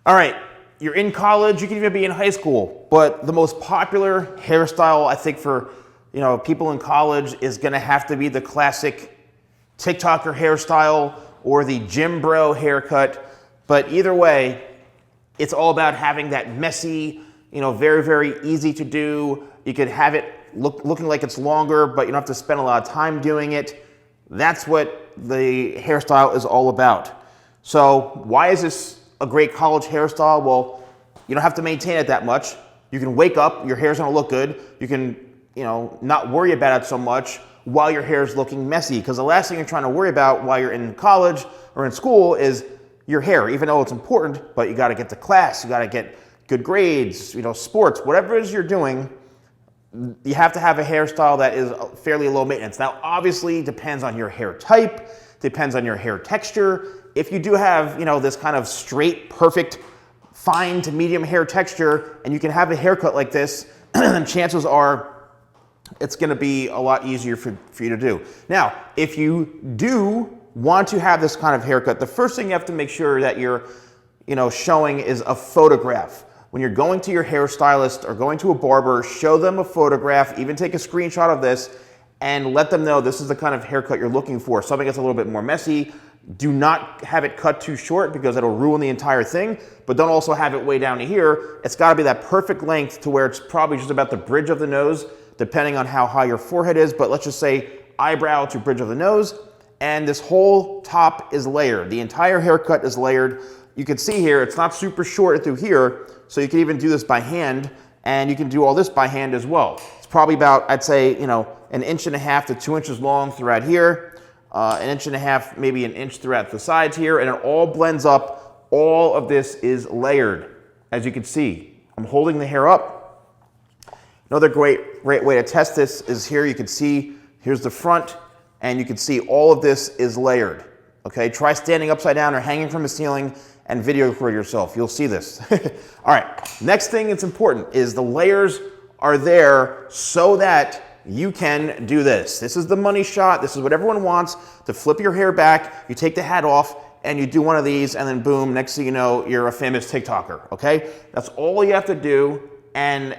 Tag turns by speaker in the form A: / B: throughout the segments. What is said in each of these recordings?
A: All right, you're in college, you can even be in high school, but the most popular hairstyle, I think, for people in college is gonna have to be the classic TikToker hairstyle or the gym bro haircut. But either way, it's all about having that messy, very, very easy to do. You could have it looking like it's longer, but you don't have to spend a lot of time doing it. That's what the hairstyle is all about. So why is this a great college hairstyle? Well, you don't have to maintain it that much. You can wake up, your hair's gonna look good. You can, not worry about it so much while your hair is looking messy, because the last thing you're trying to worry about while you're in college or in school is your hair, even though it's important, but you gotta get to class, you gotta get good grades, sports, whatever it is you're doing, you have to have a hairstyle that is fairly low maintenance. Now, obviously, it depends on your hair type, depends on your hair texture. If you do have, this kind of straight, perfect, fine to medium hair texture, and you can have a haircut like this, then chances are it's gonna be a lot easier for you to do. Now, if you do want to have this kind of haircut, the first thing you have to make sure that you're, showing is a photograph. When you're going to your hairstylist or going to a barber, show them a photograph, even take a screenshot of this, and let them know this is the kind of haircut you're looking for. Something that's a little bit more messy. Do not have it cut too short because it'll ruin the entire thing, but don't also have it way down to here. It's gotta be that perfect length to where it's probably just about the bridge of the nose, depending on how high your forehead is, but let's just say eyebrow to bridge of the nose, and this whole top is layered. The entire haircut is layered. You can see here, it's not super short through here, so you can even do this by hand, and you can do all this by hand as well. It's probably about, I'd say, 1.5 inches to 2 inches long throughout here, 1.5 inches, maybe an inch throughout the sides here, and it all blends up. All of this is layered, as you can see. I'm holding the hair up. Another great way to test this is here. You can see, here's the front, and you can see all of this is layered. Okay, try standing upside down or hanging from the ceiling and video record yourself. You'll see this. All right, next thing that's important is the layers are there so that you can do this. This is the money shot. This is what everyone wants, to flip your hair back. You take the hat off and you do one of these, and then boom, next thing you know, you're a famous TikToker, okay? That's all you have to do, and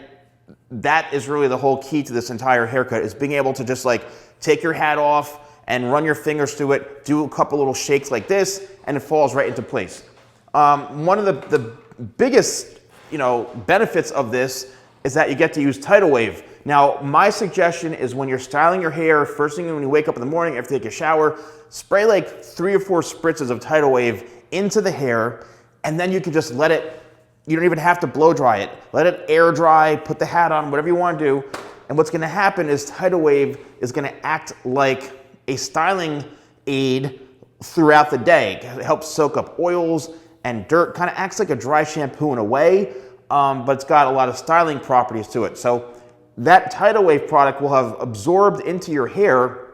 A: that is really the whole key to this entire haircut, is being able to just like take your hat off and run your fingers through it, do a couple little shakes like this, and it falls right into place. One of the biggest benefits of this is that you get to use tidal wave. Now, my suggestion is when you're styling your hair, first thing when you wake up in the morning, after you take a shower, spray like 3 or 4 spritzes of tidal wave into the hair, and then you can just let it, you don't even have to blow dry it. Let it air dry, put the hat on, whatever you want to do. And what's gonna happen is tidal wave is gonna act like a styling aid throughout the day. It helps soak up oils and dirt, kind of acts like a dry shampoo in a way, but it's got a lot of styling properties to it. So that tidal wave product will have absorbed into your hair.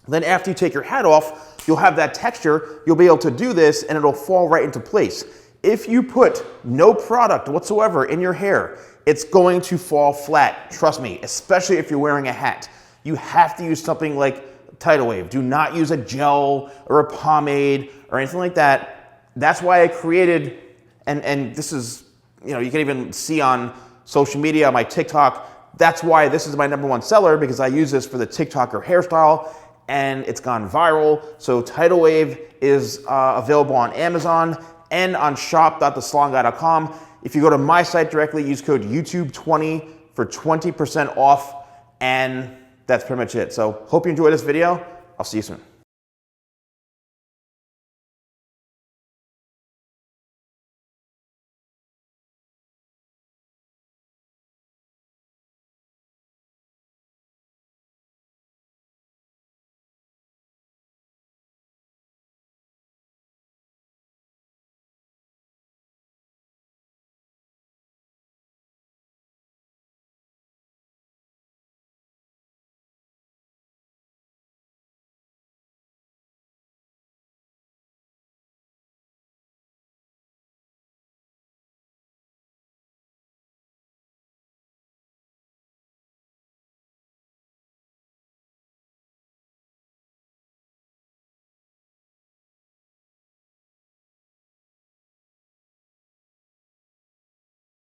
A: Then after you take your hat off, you'll have that texture. You'll be able to do this and it'll fall right into place. If you put no product whatsoever in your hair, it's going to fall flat. Trust me, especially if you're wearing a hat. You have to use something like tidal wave. Do not use a gel or a pomade or anything like that. That's why I created, and this is, you can even see on social media, on my TikTok, that's why this is my #1 seller, because I use this for the TikToker hairstyle and it's gone viral. So tidal wave is available on Amazon and on shop.thesalonguy.com. If you go to my site directly, use code YouTube20 for 20% off, and that's pretty much it. So hope you enjoyed this video. I'll see you soon.